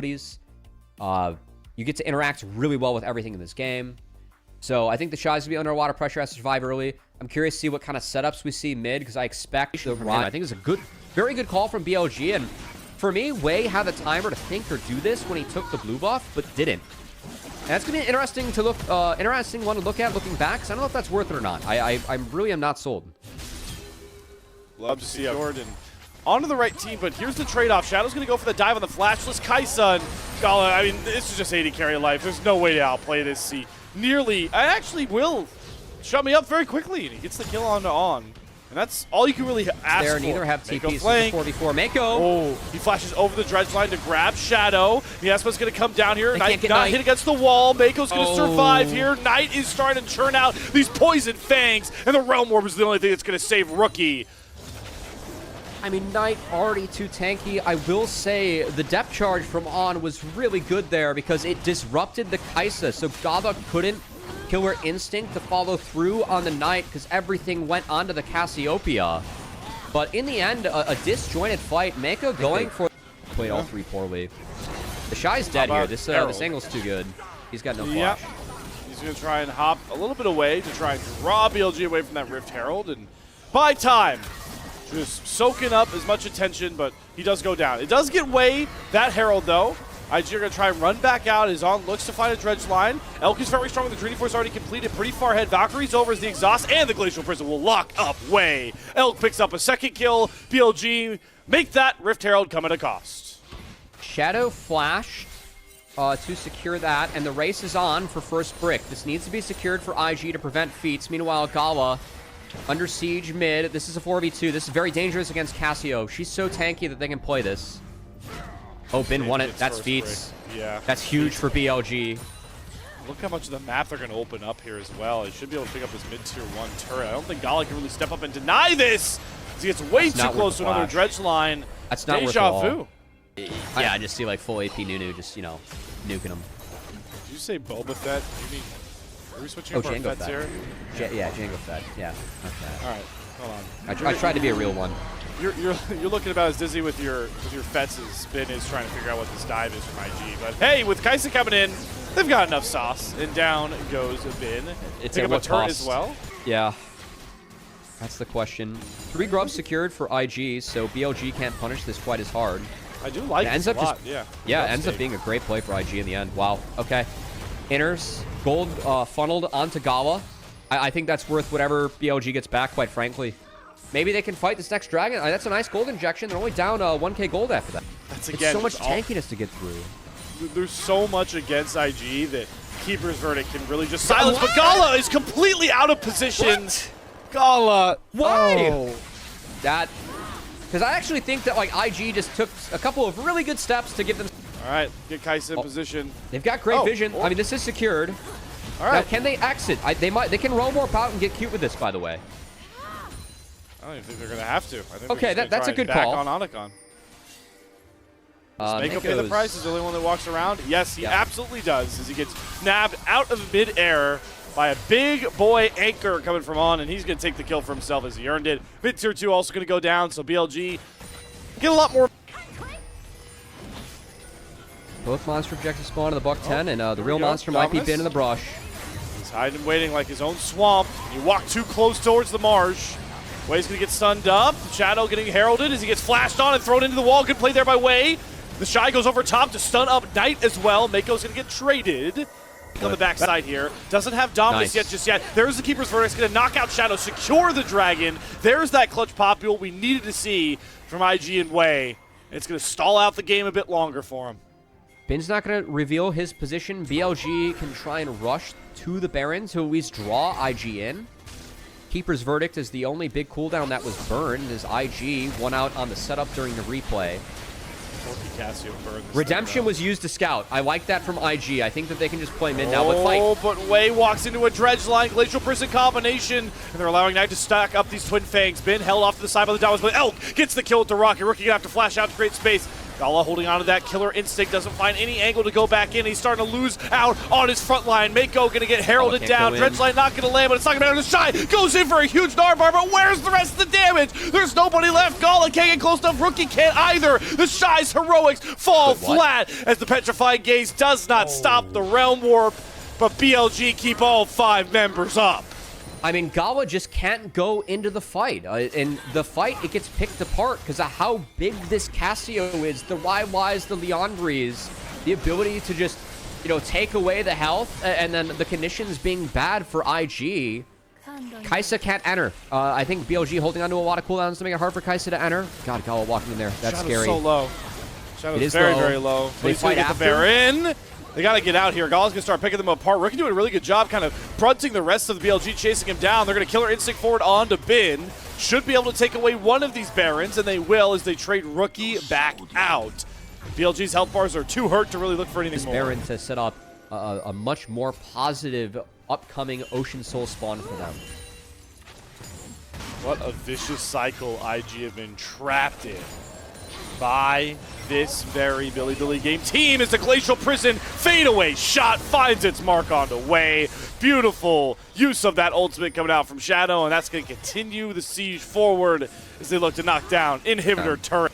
You get to interact really well with everything in this game. So I think the Shy's will be under a lot of pressure, has to survive early. I'm curious to see what kind of setups we see mid, because I expect the run. I think it's a very good call from BLG. And for me, Wei had the timer to think or do this when he took the blue buff, but didn't. And that's going to be an interesting one to look at looking back, because I don't know if that's worth it or not. I really am not sold. Love to see Jordan onto the right team, but here's the trade-off. Shadow's going to go for the dive on the flashless Kaisa, and Gala, I mean, this is just 80 carry life. There's no way to outplay this. He nearly, I actually will shut me up very quickly, and he gets the kill on. And that's all you can really ask for. Neither have TPs. 4v4. Mako. Oh, he flashes over the dredge line to grab Shadow. Miasma's going to come down here. Knight not hit against the wall. Mako's going to survive here. Knight is starting to churn out these poison fangs, and the Realm Orb is the only thing that's going to save Rookie. I mean, Knight already too tanky. I will say the depth charge from On was really good there because it disrupted the Kaisa, so Gava couldn't kill her instinct to follow through on the Knight because everything went onto the Cassiopeia. But in the end, a disjointed fight. Mako going for... Played all three poorly. The Shy's dead here. This angle's too good. He's got no flash. He's going to try and hop a little bit away to try and draw BLG away from that Rift Herald and buy time. Just soaking up as much attention, but he does go down. It does get Wei, that Herald, though. IG are going to try and run back out. His On looks to find a dredge line. Elk is very strong. The Trinity Force already completed. Pretty far ahead. Valkyrie's over as the exhaust, and the Glacial Prison will lock up Wei. Elk picks up a second kill. BLG make that Rift Herald come at a cost. Shadow flashed to secure that, and the race is on for first brick. This needs to be secured for IG to prevent feats. Meanwhile, Gala under siege mid. This is a 4v2. This is very dangerous against Cassio. She's so tanky that they can play this. Oh, Bin won it. That's feats. Yeah. That's huge for BLG. Look how much of the map they're going to open up here as well. He should be able to pick up his mid-tier 1 turret. I don't think Gala can really step up and deny this. He gets way too close to another dredge line. That's not worth Deja vu. Yeah, I just see like full AP Nunu just, you know, nuking him. Did you say Boba Fett? You mean, are we switching up our Fets here? Yeah, Jango Fett. Yeah. Okay. All right, hold on. I tried to be a real one. You're looking about as dizzy with your Fets as Bin is trying to figure out what this dive is from IG. But hey, with Kaisa coming in, they've got enough sauce, and down goes Bin. It's pick up a turret as well. Yeah, that's the question. 3 grubs secured for IG, so BLG can't punish this quite as hard. I do like it a lot. Yeah, ends up being a great play for IG in the end. Wow. Okay. Inners, gold funneled onto Gala. I think that's worth whatever BLG gets back, quite frankly. Maybe they can fight this next dragon. That's a nice gold injection. They're only down 1k gold after that. That's it's so much tankiness to get through. There's so much against IG that Keeper's Verdict can really just silence. But Gala is completely out of position. What? Gala. Why? Oh. Because I actually think that like IG just took a couple of really good steps to give them. All right, get Kaisa in position. They've got great vision. I mean, this is secured. All right. Now, can they exit? They can roam warp out and get cute with this, by the way. I don't even think they're going to have to. I think okay, that's a good call. On Onacon. Does Mako pay the price? Is the only one that walks around? Yes, he absolutely does, as he gets nabbed out of mid-air by a big boy anchor coming from On, and he's going to take the kill for himself as he earned it. Mid-tier 2 also going to go down, so BLG get a lot more. Both monster objectives spawn in the buck 10, and the real monster might be Bin in the brush. He's hiding and waiting like his own swamp. You walk too close towards the marsh. Wei's going to get stunned up. Shadow getting heralded as he gets flashed on and thrown into the wall. Good play there by Wei. The Shy goes over top to stun up Knight as well. Mako's going to get traded on the backside here. Doesn't have dominance just yet. There's the Keeper's Verdict. Going to knock out Shadow, secure the dragon. There's that clutch popule we needed to see from IG and Wei. It's going to stall out the game a bit longer for him. Bin's not going to reveal his position. BLG can try and rush to the Baron to at least draw IG in. Keeper's Verdict is the only big cooldown that was burned, as IG won out on the setup during the replay. Redemption was used to scout. I like that from IG. I think that they can just play mid now, but fight. Oh, but Wei walks into a dredge line, Glacial Prison combination, and they're allowing Knight to stack up these twin fangs. Bin held off to the side by the Dowers, but Elk gets the kill with the rocket. Rookie gonna have to flash out to create space. Gala holding on to that killer instinct, doesn't find any angle to go back in. He's starting to lose out on his front line. Mako going to get heralded down. Dredgeline not going to land, but it's not going to matter. The Shy goes in for a huge Narbar, but where's the rest of the damage? There's nobody left. Gala can't get close enough. Rookie can't either. The Shy's heroics fall flat as the Petrified Gaze does not stop the Realm Warp, but BLG keep all 5 members up. I mean, Gawa just can't go into the fight. In the fight, it gets picked apart because of how big this Cassio is, the YYs, the Leandries, the ability to just, you know, take away the health, and then the conditions being bad for IG. Kai'Sa can't enter. I think BLG holding onto a lot of cooldowns to make it hard for Kai'Sa to enter. God, Gawa walking in there. That's Shadow's scary. so low. Shadow's It is very, low. very low. They He's going to fight get the after. Baron. They got to get out here. Gala's going to start picking them apart. Rookie doing a really good job kind of fronting the rest of the BLG, chasing him down. They're going to Killer Instinct forward onto Bin. Should be able to take away one of these Barons, and they will as they trade Rookie back out. BLG's health bars are too hurt to really look for anything more. Baron to set up a much more positive upcoming Ocean Soul spawn for them. What a vicious cycle IG have been trapped in by this very Bilibili game team as the Glacial Prison fadeaway shot finds its mark on the way. Beautiful use of that ultimate coming out from Shadow, and that's going to continue the siege forward as they look to knock down Inhibitor turret.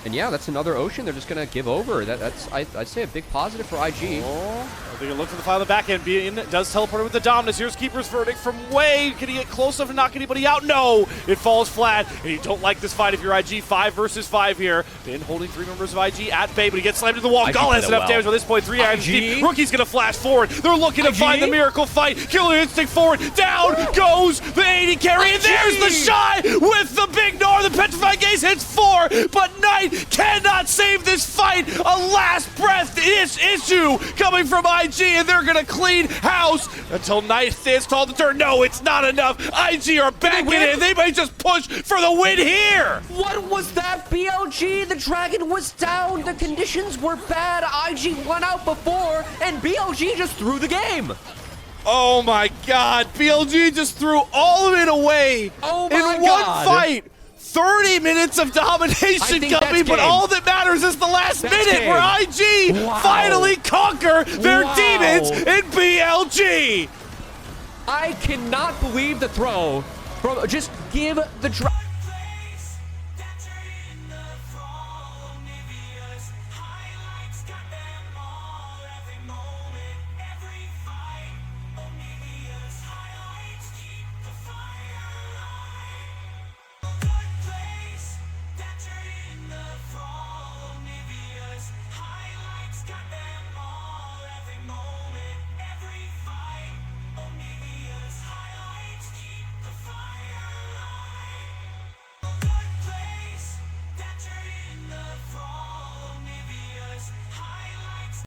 And yeah, that's another Ocean. They're just going to give over. That's I'd say a big positive for IG. They can look for the final back end. Bean does teleport with the Dominus. Here's Keeper's Verdict from Way. Can he get close enough to knock anybody out? No! It falls flat, and you don't like this fight if you're IG. 5 versus 5 here. Bin holding 3 members of IG at bay, but he gets slammed to the wall. Gala has enough damage at this point. 3 items deep. Rookie's going to flash forward. They're looking to find the miracle fight. Killer Instinct forward. Down goes the 80 carry, and there's the Shy with the big Gnar. The Petrified Gaze hits 4, but Knight cannot save this fight. A last breath issue coming from IG, and they're going to clean house until Knight stands tall to turn. No, it's not enough. IG are backing in. They might just push for the win here. What was that, BLG? The Dragon was down. The conditions were bad. IG won out before, and BLG just threw the game. Oh my God. BLG just threw all of it away in one fight. 30 minutes of domination coming, but all that matters is the last minute where IG finally conquer their demons in BLG. I cannot believe the throw from just give the